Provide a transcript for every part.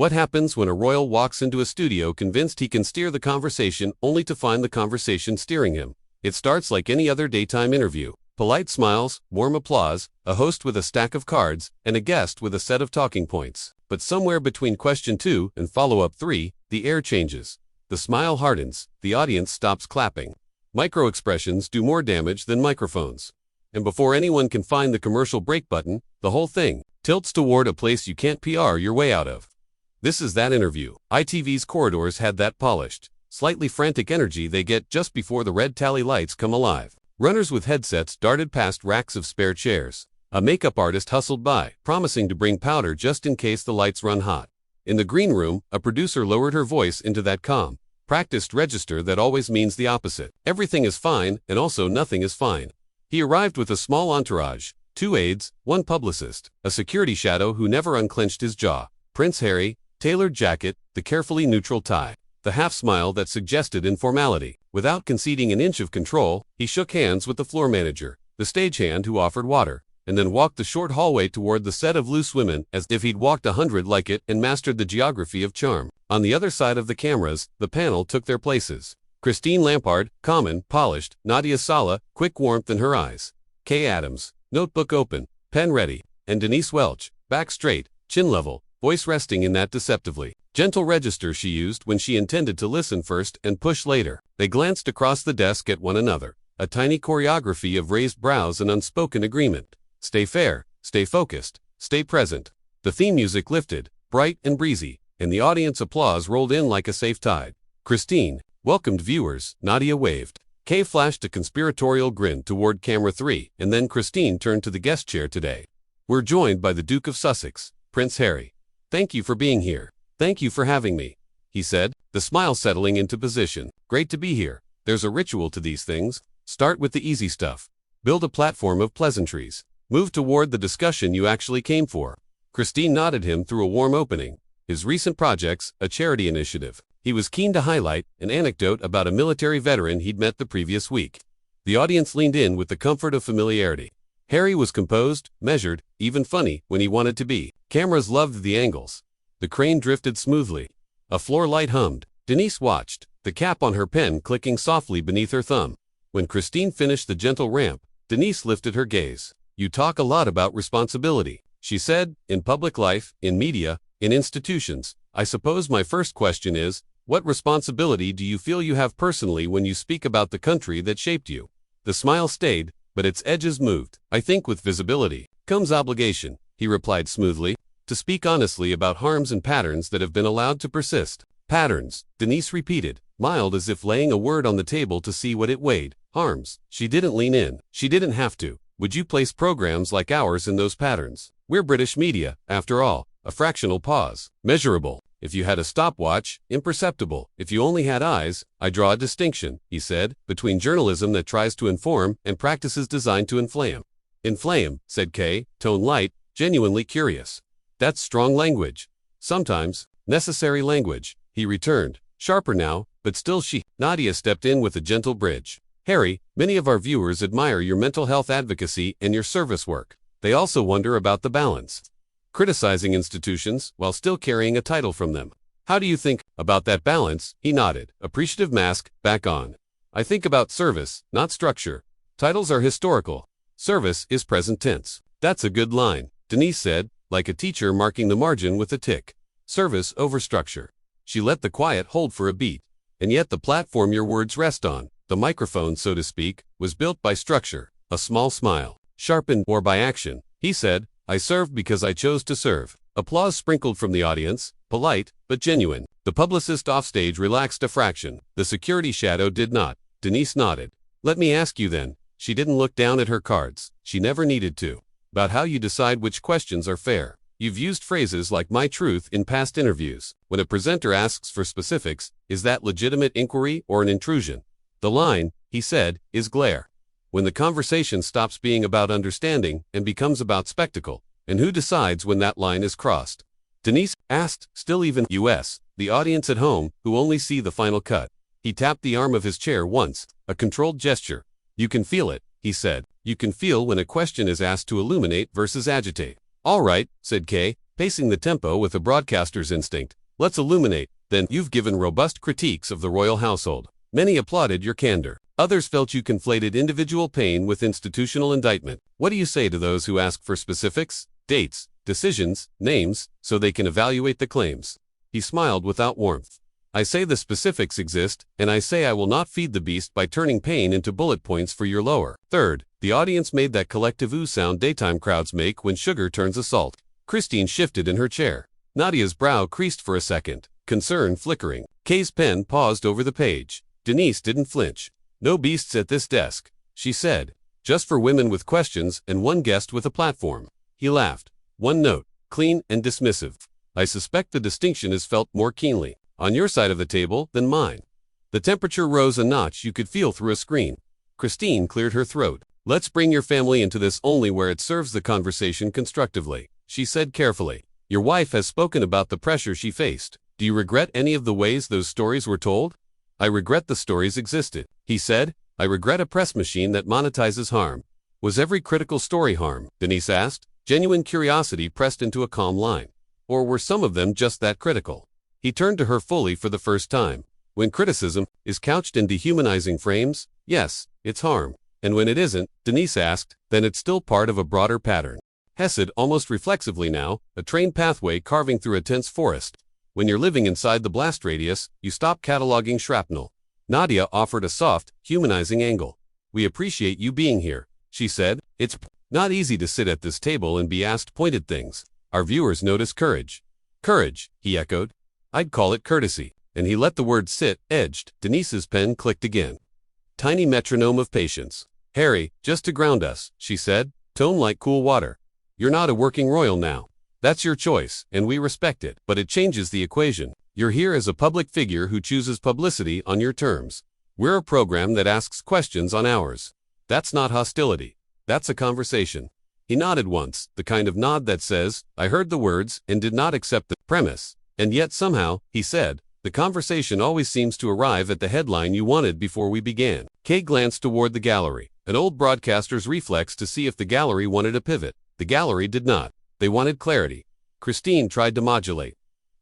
What happens when a royal walks into a studio convinced he can steer the conversation only to find the conversation steering him? It starts like any other daytime interview. Polite smiles, warm applause, a host with a stack of cards, and a guest with a set of talking points. But somewhere between question 2 and follow-up 3, the air changes. The smile hardens, the audience stops clapping. Micro-expressions do more damage than microphones. And before anyone can find the commercial break button, the whole thing tilts toward a place you can't PR your way out of. This is that interview. ITV's corridors had that polished, slightly frantic energy they get just before the red tally lights come alive. Runners with headsets darted past racks of spare chairs. A makeup artist hustled by, promising to bring powder just in case the lights run hot. In the green room, a producer lowered her voice into that calm, practiced register that always means the opposite. Everything is fine, and also nothing is fine. He arrived with a small entourage, 2 aides, 1 publicist, a security shadow who never unclenched his jaw, Prince Harry, tailored jacket, the carefully neutral tie, the half-smile that suggested informality. Without conceding an inch of control, he shook hands with the floor manager, the stagehand who offered water, and then walked the short hallway toward the set of loose women as if he'd walked 100 like it and mastered the geography of charm. On the other side of the cameras, the panel took their places. Christine Lampard, common, polished, Nadia Sala, quick warmth in her eyes. Kay Adams, notebook open, pen ready, and Denise Welch, back straight, chin level, voice resting in that deceptively gentle register she used when she intended to listen first and push later. They glanced across the desk at one another, a tiny choreography of raised brows and unspoken agreement. Stay fair, stay focused, stay present. The theme music lifted, bright and breezy, and the audience applause rolled in like a safe tide. Christine welcomed viewers, Nadia waved. Kay flashed a conspiratorial grin toward camera 3, and then Christine turned to the guest chair today. We're joined by the Duke of Sussex, Prince Harry. Thank you for being here. Thank you for having me, he said, the smile settling into position. Great to be here. There's a ritual to these things. Start with the easy stuff. Build a platform of pleasantries. Move toward the discussion you actually came for. Christine nodded him through a warm opening. His recent projects, a charity initiative. He was keen to highlight an anecdote about a military veteran he'd met the previous week. The audience leaned in with the comfort of familiarity. Harry was composed, measured, even funny when he wanted to be. Cameras loved the angles. The crane drifted smoothly. A floor light hummed. Denise watched, the cap on her pen clicking softly beneath her thumb. When Christine finished the gentle ramp, Denise lifted her gaze. You talk a lot about responsibility, she said, in public life, in media, in institutions. I suppose my first question is, what responsibility do you feel you have personally when you speak about the country that shaped you? The smile stayed, but its edges moved. I think with visibility comes obligation, he replied smoothly, to speak honestly about harms and patterns that have been allowed to persist. Patterns, Denise repeated, mild as if laying a word on the table to see what it weighed. Harms. She didn't lean in. She didn't have to. Would you place programs like ours in those patterns? We're British media, after all. A fractional pause. Measurable. If you had a stopwatch, imperceptible. If you only had eyes, I draw a distinction, he said, between journalism that tries to inform and practices designed to inflame. Inflame, said Kay, tone light, genuinely curious. That's strong language. Sometimes, necessary language, he returned, sharper now, but still she. Nadia stepped in with a gentle bridge. Harry, many of our viewers admire your mental health advocacy and your service work. They also wonder about the balance. Criticizing institutions while still carrying a title from them. How do you think about that balance? He nodded, appreciative mask back on. I think about service, not structure. Titles are historical. Service is present tense. That's a good line, Denise said, like a teacher marking the margin with a tick. Service over structure. She let the quiet hold for a beat. And yet the platform your words rest on, the microphone so to speak, was built by structure. A small smile, sharpened or by action. He said, I served because I chose to serve. Applause sprinkled from the audience, polite, but genuine. The publicist offstage relaxed a fraction. The security shadow did not. Denise nodded. Let me ask you then. She didn't look down at her cards. She never needed to. About how you decide which questions are fair. You've used phrases like my truth in past interviews. When a presenter asks for specifics, is that legitimate inquiry or an intrusion? The line, he said, is glare. When the conversation stops being about understanding and becomes about spectacle, and who decides when that line is crossed? Denise asked, still even US, the audience at home, who only see the final cut. He tapped the arm of his chair once, a controlled gesture. You can feel it, he said. You can feel when a question is asked to illuminate versus agitate. All right, said Kay, pacing the tempo with a broadcaster's instinct. Let's illuminate. Then, you've given robust critiques of the royal household. Many applauded your candor. Others felt you conflated individual pain with institutional indictment. What do you say to those who ask for specifics, dates, decisions, names, so they can evaluate the claims? He smiled without warmth. I say the specifics exist, and I say I will not feed the beast by turning pain into bullet points for your lower. Third, the audience made that collective ooh sound daytime crowds make when sugar turns to salt. Christine shifted in her chair. Nadia's brow creased for a second, concern flickering. Kay's pen paused over the page. Denise didn't flinch. No beasts at this desk, she said. Just for women with questions and one guest with a platform. He laughed. One note, clean and dismissive. I suspect the distinction is felt more keenly on your side of the table than mine. The temperature rose a notch you could feel through a screen. Christine cleared her throat. Let's bring your family into this only where it serves the conversation constructively, she said carefully. Your wife has spoken about the pressure she faced. Do you regret any of the ways those stories were told? I regret the stories existed, he said. I regret a press machine that monetizes harm. Was every critical story harm? Denise asked, genuine curiosity pressed into a calm line. Or were some of them just that critical? He turned to her fully for the first time. When criticism is couched in dehumanizing frames, yes, it's harm. And when it isn't, Denise asked, then it's still part of a broader pattern. Hesed almost reflexively now, a trained pathway carving through a tense forest. When you're living inside the blast radius, you stop cataloging shrapnel. Nadia offered a soft, humanizing angle. We appreciate you being here, she said. It's not easy to sit at this table and be asked pointed things. Our viewers notice courage. Courage, he echoed. I'd call it courtesy. And he let the word sit, edged. Denise's pen clicked again. Tiny metronome of patience. Harry, just to ground us, she said, tone like cool water. You're not a working royal now. That's your choice, and we respect it, but it changes the equation. You're here as a public figure who chooses publicity on your terms. We're a program that asks questions on ours. That's not hostility. That's a conversation. He nodded once, the kind of nod that says, I heard the words and did not accept the premise. And yet somehow, he said, the conversation always seems to arrive at the headline you wanted before we began. Kay glanced toward the gallery, an old broadcaster's reflex to see if the gallery wanted a pivot. The gallery did not. They wanted clarity. Christine tried to modulate.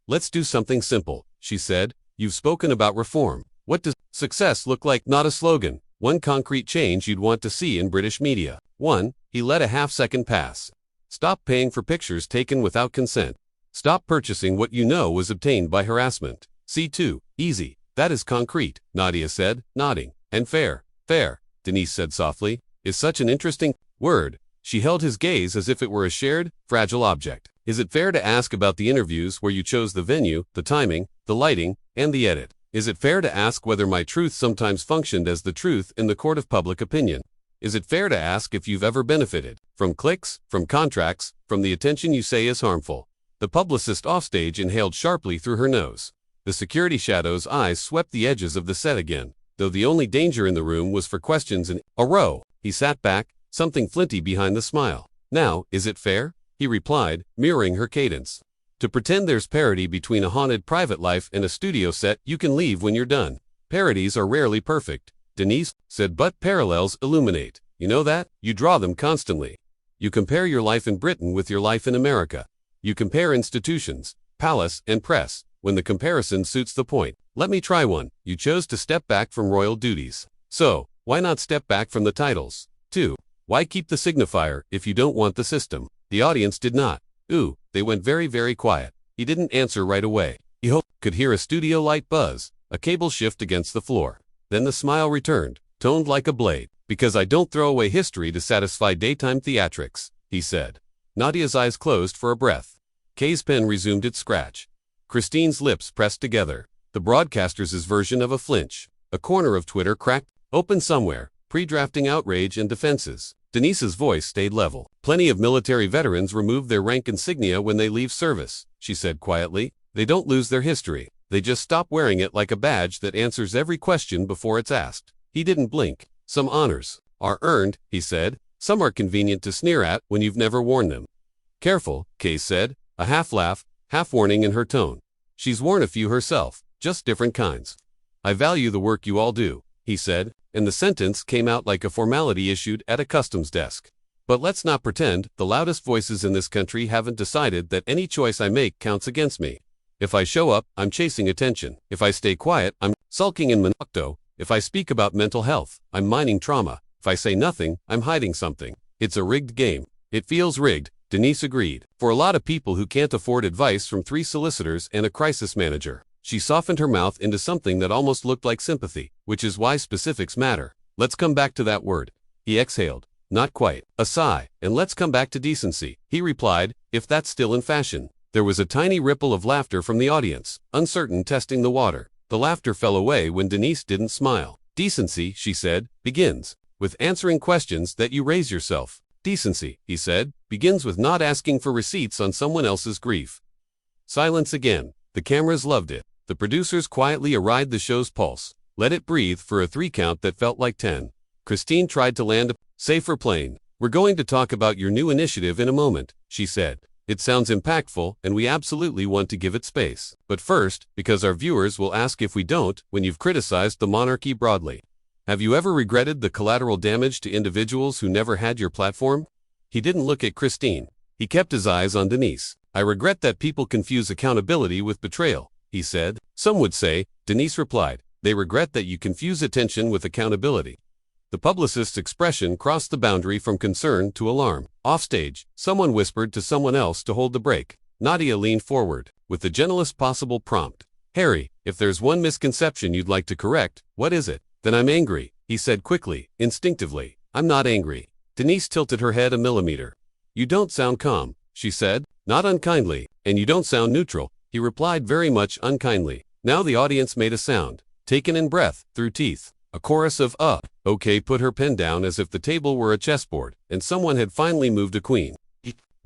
Let's do something simple, she said. You've spoken about reform. What does success look like? Not a slogan. One concrete change you'd want to see in British media. 1. He let a half-second pass. Stop paying for pictures taken without consent. Stop purchasing what you know was obtained by harassment. C2. Easy. That is concrete, Nadia said, nodding. And fair. Fair, Denise said softly, is such an interesting word. She held his gaze as if it were a shared, fragile object. Is it fair to ask about the interviews where you chose the venue, the timing, the lighting, and the edit? Is it fair to ask whether my truth sometimes functioned as the truth in the court of public opinion? Is it fair to ask if you've ever benefited from clicks, from contracts, from the attention you say is harmful? The publicist offstage inhaled sharply through her nose. The security shadow's eyes swept the edges of the set again, though the only danger in the room was for questions in a row. He sat back, something flinty behind the smile. Now, is it fair? He replied, mirroring her cadence. To pretend there's parity between a haunted private life and a studio set, you can leave when you're done. Parodies are rarely perfect, Denise said, but parallels illuminate. You know that? You draw them constantly. You compare your life in Britain with your life in America. You compare institutions, palace, and press, when the comparison suits the point. Let me try one. You chose to step back from royal duties. So, why not step back from the titles? 2. Why keep the signifier if you don't want the system? The audience did not. Ooh, they went very, very quiet. He didn't answer right away. He hoped could hear a studio light buzz, a cable shift against the floor. Then the smile returned, toned like a blade. Because I don't throw away history to satisfy daytime theatrics, he said. Nadia's eyes closed for a breath. Kay's pen resumed its scratch. Christine's lips pressed together. The broadcaster's version of a flinch. A corner of Twitter cracked open somewhere, pre-drafting outrage and defenses. Denise's voice stayed level. Plenty of military veterans remove their rank insignia when they leave service, she said quietly. They don't lose their history. They just stop wearing it like a badge that answers every question before it's asked. He didn't blink. Some honors are earned, he said. Some are convenient to sneer at when you've never worn them. Careful, Kay said, a half-laugh, half-warning in her tone. She's worn a few herself, just different kinds. I value the work you all do, he said, and the sentence came out like a formality issued at a customs desk. But let's not pretend the loudest voices in this country haven't decided that any choice I make counts against me. If I show up, I'm chasing attention. If I stay quiet, I'm sulking in monarchy. If I speak about mental health, I'm mining trauma. If I say nothing, I'm hiding something. It's a rigged game. It feels rigged, Denise agreed. For a lot of people who can't afford advice from 3 solicitors and a crisis manager. She softened her mouth into something that almost looked like sympathy, which is why specifics matter. Let's come back to that word. He exhaled. Not quite. A sigh. And let's come back to decency, he replied, if that's still in fashion. There was a tiny ripple of laughter from the audience, uncertain testing the water. The laughter fell away when Denise didn't smile. Decency, she said, begins with answering questions that you raise yourself. Decency, he said, begins with not asking for receipts on someone else's grief. Silence again. The cameras loved it. The producers quietly aride the show's pulse. Let it breathe for a 3 count that felt like 10. Christine tried to land a safer plane. We're going to talk about your new initiative in a moment, she said. It sounds impactful, and we absolutely want to give it space. But first, because our viewers will ask if we don't, when you've criticized the monarchy broadly. Have you ever regretted the collateral damage to individuals who never had your platform? He didn't look at Christine. He kept his eyes on Denise. I regret that people confuse accountability with betrayal, he said. Some would say, Denise replied, they regret that you confuse attention with accountability. The publicist's expression crossed the boundary from concern to alarm. Offstage, someone whispered to someone else to hold the brake. Nadia leaned forward, with the gentlest possible prompt. Harry, if there's one misconception you'd like to correct, what is it? Then I'm angry, he said quickly, instinctively. I'm not angry. Denise tilted her head a millimeter. You don't sound calm, she said, not unkindly, and you don't sound neutral, he replied very much unkindly. Now the audience made a sound, taken in breath, through teeth. A chorus of, okay, put her pen down as if the table were a chessboard, and someone had finally moved a queen.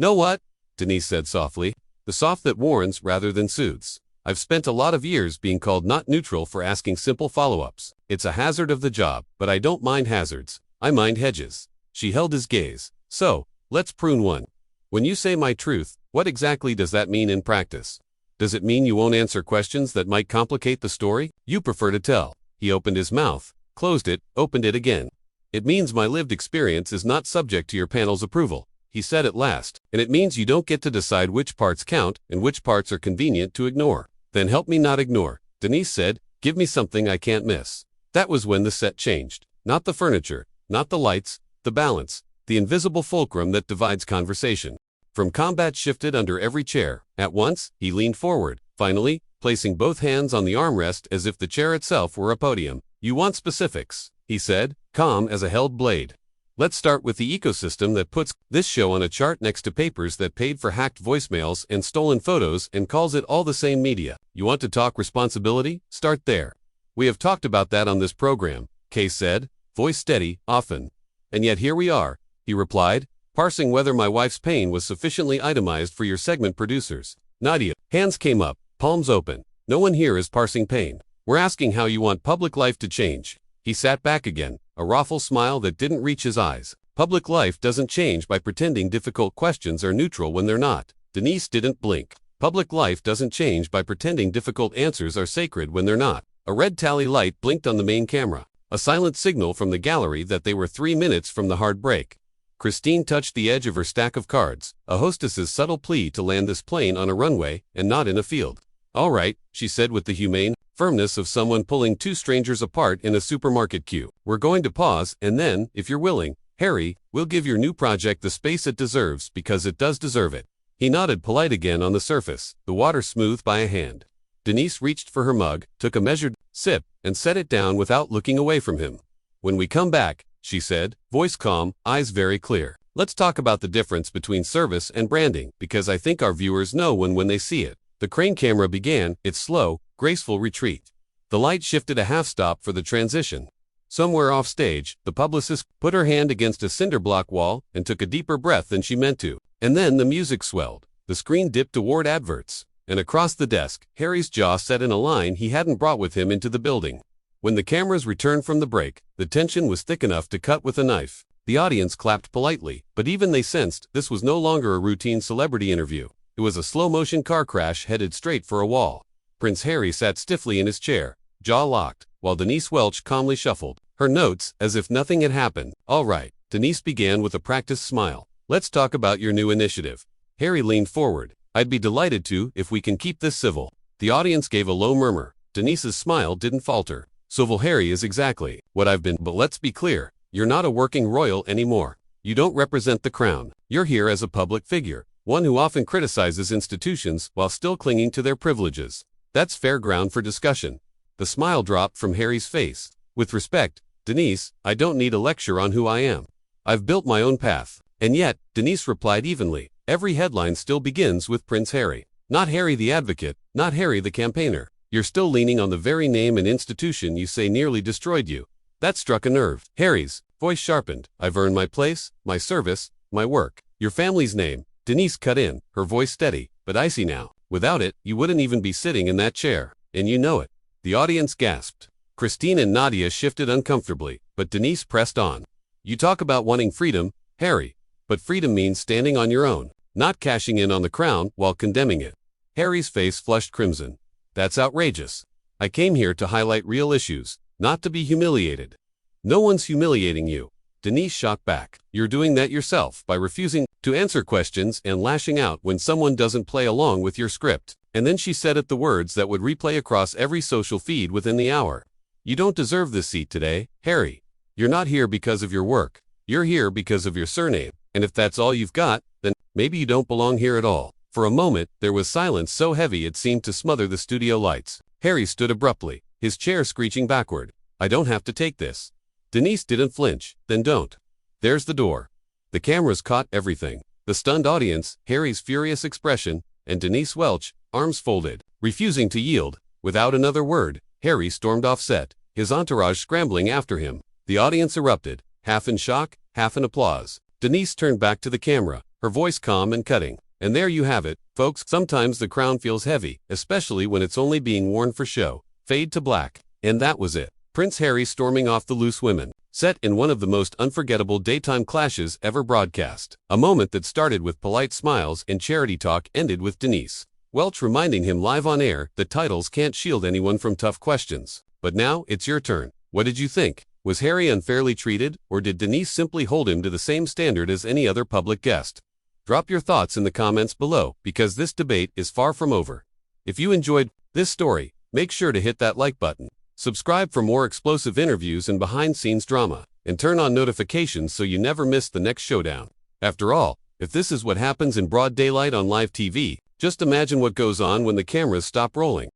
Know what? Denise said softly. The soft that warns rather than soothes. I've spent a lot of years being called not neutral for asking simple follow-ups. It's a hazard of the job, but I don't mind hazards. I mind hedges. She held his gaze. So, let's prune one. When you say my truth, what exactly does that mean in practice? Does it mean you won't answer questions that might complicate the story? You prefer to tell. He opened his mouth, closed it, opened it again. It means my lived experience is not subject to your panel's approval, he said at last, and it means you don't get to decide which parts count and which parts are convenient to ignore. Then help me not ignore, Denise said, give me something I can't miss. That was when the set changed. Not the furniture, not the lights, the balance, the invisible fulcrum that divides conversation. From combat shifted under every chair. At once, he leaned forward, finally, placing both hands on the armrest as if the chair itself were a podium. You want specifics, he said, calm as a held blade. Let's start with the ecosystem that puts this show on a chart next to papers that paid for hacked voicemails and stolen photos and calls it all the same media. You want to talk responsibility? Start there. We have talked about that on this program, Kay said, voice steady, often. And yet here we are, he replied, parsing whether my wife's pain was sufficiently itemized for your segment producers. Nadia, hands came up, palms open. No one here is parsing pain. We're asking how you want public life to change. He sat back again, a rueful smile that didn't reach his eyes. Public life doesn't change by pretending difficult questions are neutral when they're not. Denise didn't blink. Public life doesn't change by pretending difficult answers are sacred when they're not. A red tally light blinked on the main camera, a silent signal from the gallery that they were 3 minutes from the hard break. Christine touched the edge of her stack of cards, a hostess's subtle plea to land this plane on a runway and not in a field. All right, she said with the humane firmness of someone pulling 2 strangers apart in a supermarket queue. We're going to pause, and then, if you're willing, Harry, we'll give your new project the space it deserves because it does deserve it. He nodded polite again on the surface, the water smooth by a hand. Denise reached for her mug, took a measured sip, and set it down without looking away from him. When we come back, she said, voice calm, eyes very clear. Let's talk about the difference between service and branding, because I think our viewers know when they see it. The crane camera began its slow, graceful retreat. The light shifted a half-stop for the transition. Somewhere off stage, the publicist put her hand against a cinder block wall and took a deeper breath than she meant to. And then the music swelled. The screen dipped toward adverts. And across the desk, Harry's jaw set in a line he hadn't brought with him into the building. When the cameras returned from the break, the tension was thick enough to cut with a knife. The audience clapped politely, but even they sensed this was no longer a routine celebrity interview. It was a slow-motion car crash headed straight for a wall. Prince Harry sat stiffly in his chair, jaw locked, while Denise Welch calmly shuffled her notes as if nothing had happened. All right, Denise began with a practiced smile. Let's talk about your new initiative. Harry leaned forward. I'd be delighted to, if we can keep this civil. The audience gave a low murmur. Denise's smile didn't falter. Civil Harry is exactly what I've been, but let's be clear. You're not a working royal anymore. You don't represent the crown. You're here as a public figure, one who often criticizes institutions while still clinging to their privileges. That's fair ground for discussion. The smile dropped from Harry's face. With respect, Denise, I don't need a lecture on who I am. I've built my own path. And yet, Denise replied evenly, every headline still begins with Prince Harry. Not Harry the advocate, not Harry the campaigner. You're still leaning on the very name and institution you say nearly destroyed you. That struck a nerve. Harry's voice sharpened. I've earned my place, my service, my work. Your family's name. Denise cut in, her voice steady, but icy now. Without it, you wouldn't even be sitting in that chair. And you know it. The audience gasped. Christine and Nadia shifted uncomfortably, but Denise pressed on. You talk about wanting freedom, Harry. But freedom means standing on your own, not cashing in on the crown while condemning it. Harry's face flushed crimson. That's outrageous. I came here to highlight real issues, not to be humiliated. No one's humiliating you. Denise shot back. You're doing that yourself by refusing to answer questions and lashing out when someone doesn't play along with your script. And then she said it the words that would replay across every social feed within the hour. You don't deserve this seat today, Harry. You're not here because of your work. You're here because of your surname. And if that's all you've got, then maybe you don't belong here at all. For a moment, there was silence so heavy it seemed to smother the studio lights. Harry stood abruptly, his chair screeching backward. I don't have to take this. Denise didn't flinch. Then don't. There's the door. The cameras caught everything. The stunned audience, Harry's furious expression, and Denise Welch, arms folded, refusing to yield. Without another word, Harry stormed off set, his entourage scrambling after him. The audience erupted, half in shock, half in applause. Denise turned back to the camera, her voice calm and cutting. And there you have it, folks. Sometimes the crown feels heavy, especially when it's only being worn for show. Fade to black. And that was it. Prince Harry storming off the Loose Women, set in one of the most unforgettable daytime clashes ever broadcast. A moment that started with polite smiles and charity talk ended with Denise Welch reminding him live on air that titles can't shield anyone from tough questions. But now, it's your turn. What did you think? Was Harry unfairly treated, or did Denise simply hold him to the same standard as any other public guest? Drop your thoughts in the comments below, because this debate is far from over. If you enjoyed this story, make sure to hit that like button. Subscribe for more explosive interviews and behind-scenes drama, and turn on notifications so you never miss the next showdown. After all, if this is what happens in broad daylight on live TV, just imagine what goes on when the cameras stop rolling.